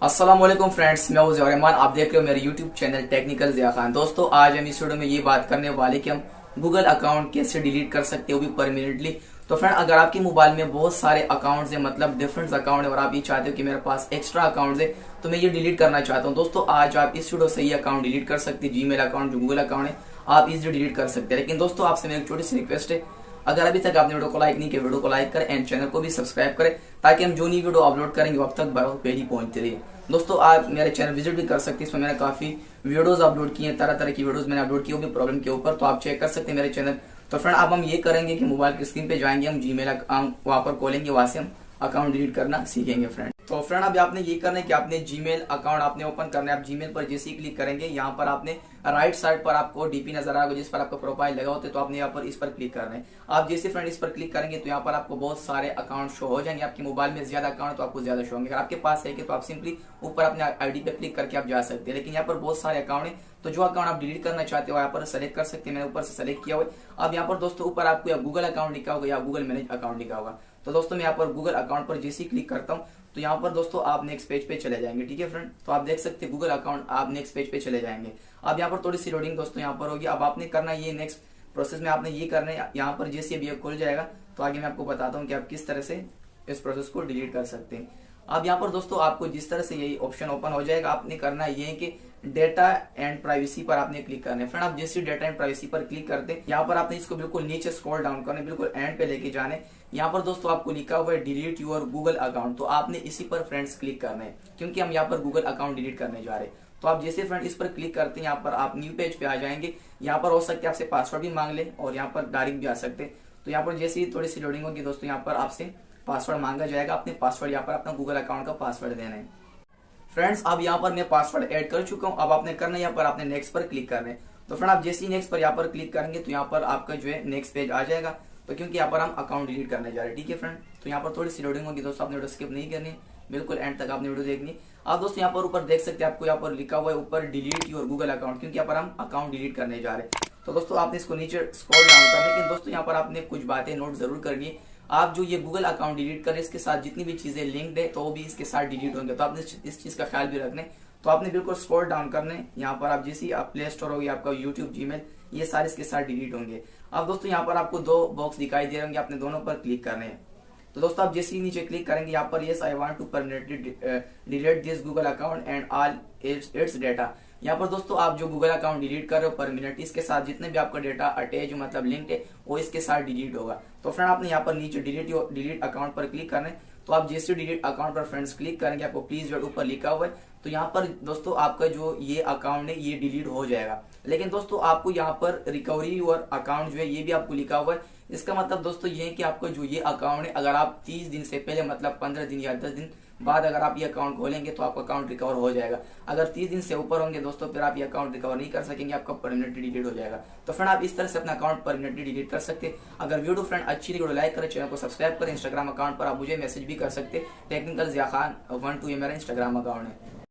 अस्सलाम वालेकुम फ्रेंड्स, मैं हूं ज़िया रहमान। आप देख रहे हो मेरे YouTube channel technical Zia Khan. दोस्तों, आज हम इस वीडियो में ये बात करने वाले कि हम गूगल अकाउंट कैसे डिलीट कर सकते हो, भी परमानेंटली। तो फ्रेंड, अगर आपके मोबाइल में बहुत सारे अकाउंट्स हैं, मतलब डिफरेंट अकाउंट है, और आप ये चाहते हो कि मेरे पास एक्स्ट्रा अकाउंट्स है तो मैं ये डिलीट करना चाहता हूँ, दोस्तों आज आप इस वीडियो से ये अकाउंट डिलीट कर सकते हैं। जीमेल अकाउंट जो गूगल अकाउंट है आप इजिली डिलीट कर सकते हैं। लेकिन दोस्तों, आपसे मेरी एक छोटी सी रिक्वेस्ट है, अगर अभी तक आपने वीडियो को लाइक नहीं किया, वीडियो को लाइक करें एंड चैनल को भी सब्सक्राइब करें, ताकि हम जो नई वीडियो अपलोड करेंगे अब तक पहले पहुंचते रहिए। दोस्तों, आप मेरे चैनल विजिट भी कर सकते हैं, इसमें मैंने काफी वीडियोस अपलोड किए हैं, तरह तरह की वीडियोस मैंने अपलोड की, वो भी प्रॉब्लम के ऊपर, तो आप चेक कर सकते हैं मेरे चैनल। तो फ्रेंड, अब हम ये करेंगे कि मोबाइल की स्क्रीन पे जाएंगे, हम जीमेल अकाउंट वहां पर खोलेंगे, वहां से हम अकाउंट डिलीट करना सीखेंगे फ्रेंड। तो फ्रेंड, अभी आपने ये करना है कि आपने जीमेल अकाउंट आपने ओपन करना है। आप जीमेल पर जैसे ही क्लिक करेंगे, यहाँ पर आपने राइट साइड पर आपको डीपी नजर आएगा, जिस पर आपका प्रोफाइल लगा होता है, तो आपने यहाँ पर इस पर क्लिक करना है। आप जैसे फ्रेंड इस पर क्लिक करेंगे तो यहाँ पर आपको बहुत सारे अकाउंट शो हो जाएंगे। आपके मोबाइल में ज्यादा अकाउंट तो आपको ज्यादा शो होंगे। अगर आपके पास है कि तो आप सिंपली ऊपर अपने आईडी पे क्लिक करके आप जा सकते हैं। लेकिन यहाँ पर बहुत सारे अकाउंट है, तो जो अकाउंट आप डिलीट करना चाहते हो यहाँ पर सेलेक्ट कर सकते हैं। मैंने ऊपर से सेलेक्ट किया हुआ है। अब यहाँ पर दोस्तों ऊपर आपको या गूगल अकाउंट लिखा होगा या गूगल मैनेज अकाउंट लिखा होगा। तो दोस्तों, मैं यहाँ पर गूगल अकाउंट पर जैसे ही क्लिक करता हूँ तो यहाँ पर दोस्तों आप नेक्स्ट पेज पे चले जाएंगे। ठीक है फ्रेंड, तो आप देख सकते हैं गूगल अकाउंट, आप नेक्स्ट पेज पे चले जाएंगे। अब यहाँ पर थोड़ी सी लोडिंग दोस्तों यहाँ पर होगी। अब आपने करना ये नेक्स्ट प्रोसेस में आपने ये करना है, यहाँ पर जैसे अभी खुल जाएगा तो आगे मैं आपको बताता हूँ कि आप किस तरह से इस प्रोसेस को डिलीट कर सकते हैं। अब यहाँ पर दोस्तों आपको जिस तरह से यही ऑप्शन ओपन हो जाएगा, आपने करना ये है कि डेटा एंड प्राइवेसी पर आपने क्लिक करना है। फ्रेंड, आप जैसे डेटा एंड प्राइवेसी पर क्लिक करते हैं, यहाँ पर आपने इसको बिल्कुल नीचे स्क्रॉल डाउन करना है, बिल्कुल एंड पे लेके जाने। यहाँ पर दोस्तों आपको लिखा हुआ है डिलीट योर गूगल अकाउंट, तो आपने इसी पर फ्रेंड्स क्लिक करना है, क्योंकि हम यहाँ पर गूगल अकाउंट डिलीट करने जा रहे हैं। तो आप जैसे फ्रेंड इस पर क्लिक करते हैं, यहाँ पर आप न्यू पेज पे आ जाएंगे। यहाँ पर हो सकता है आपसे पासवर्ड भी मांग ले और यहाँ पर डायरेक्ट भी आ सकते हैं। तो यहाँ पर जैसे ही थोड़ी सी लोडिंग होगी दोस्तों, यहाँ पर आपसे पासवर्ड मांगा जाएगा। अपने पासवर्ड यहाँ पर अपना गूगल अकाउंट का पासवर्ड देना है। फ्रेंड्स, अब यहाँ पर मैं पासवर्ड ऐड कर चुका हूँ। अब आपने करना है यहाँ पर आपने नेक्स्ट पर क्लिक करना है। तो फ्रेंड, आप जैसे ही नेक्स्ट पर यहाँ पर क्लिक करेंगे तो यहाँ पर आपका जो है नेक्स्ट पेज आ जाएगा। तो क्योंकि यहाँ पर हम अकाउंट डिलीट करने जा रहे हैं। ठीक है फ्रेंड, तो यहाँ पर थोड़ी सी लोडिंग होगी दोस्तों, आपने वीडियो स्किप नहीं करनी, बिल्कुल एंड तक आपने वीडियो देखनी। आप दोस्तों यहाँ पर ऊपर देख सकते हैं, आपको यहाँ पर लिखा हुआ है ऊपर डिलीट योर गूगल अकाउंट, क्योंकि यहाँ पर हम अकाउंट डिलीट करने जा रहे हैं। तो दोस्तों आपने इसको नीचे स्क्रॉल डाउन करना है। लेकिन दोस्तों यहाँ पर आपने कुछ बातें नोट जरूर करनी है। आप जो ये गूगल अकाउंट डिलीट करें, इसके साथ जितनी भी चीजें लिंक्ड है तो वो भी इसके साथ डिलीट होंगे। तो आपने इस चीज का ख्याल भी रखना है। तो आपने बिल्कुल स्क्रॉल डाउन करना है। यहाँ पर आप जैसे आप प्ले स्टोर होगी, आपका यूट्यूब, जीमेल, ये सारे इसके साथ डिलीट होंगे। अब दोस्तों यहाँ पर आपको दो बॉक्स दिखाई दे रहे होंगे, आपने दोनों पर क्लिक करने हैं। तो दोस्तों आप जैसे ही नीचे क्लिक करेंगे, यहाँ पर yes I want to permanently delete this Google account and all its data. यहाँ पर दोस्तों आप जो गूगल अकाउंट डिलीट कर रहे हो परमानेंट, इसके साथ जितने भी आपका डेटा अटैच मतलब लिंक्ड है वो इसके साथ डिलीट होगा। तो फ्रेंड, आपने यहाँ पर नीचे डिलीट अकाउंट पर क्लिक करना है। तो आप जैसे डिलीट अकाउंट पर फ्रेंड्स क्लिक करेंगे, आपको प्लीज वेट ऊपर लिखा हुआ है, तो यहाँ पर दोस्तों आपका जो ये अकाउंट है ये डिलीट हो जाएगा। लेकिन दोस्तों आपको यहाँ पर रिकवरी और अकाउंट जो है ये भी आपको लिखा हुआ है। इसका मतलब दोस्तों ये है कि आपका जो ये अकाउंट है, अगर आप 30 दिन से पहले मतलब 15 दिन या 10 दिन बाद अगर आप ये अकाउंट खोलेंगे तो आपका अकाउंट रिकवर हो जाएगा। अगर 30 दिन से ऊपर होंगे दोस्तों, फिर आप ये अकाउंट रिकवर नहीं कर सकेंगे, आपका परमानेंटली डिलीट हो जाएगा। तो फ्रेंड, आप इस तरह से अपना अकाउंट परमानेंटली डिलीट कर सकते हैं। अगर वीडियो फ्रेंड अच्छी लगी, वीडियो लाइक करें, चैनल को सब्सक्राइब करें। इंस्टाग्राम अकाउंट पर आप मुझे मैसेज भी कर सकते हैं, टेक्निकल ज़िया खान 12 ये मेरा इंस्टाग्राम अकाउंट है।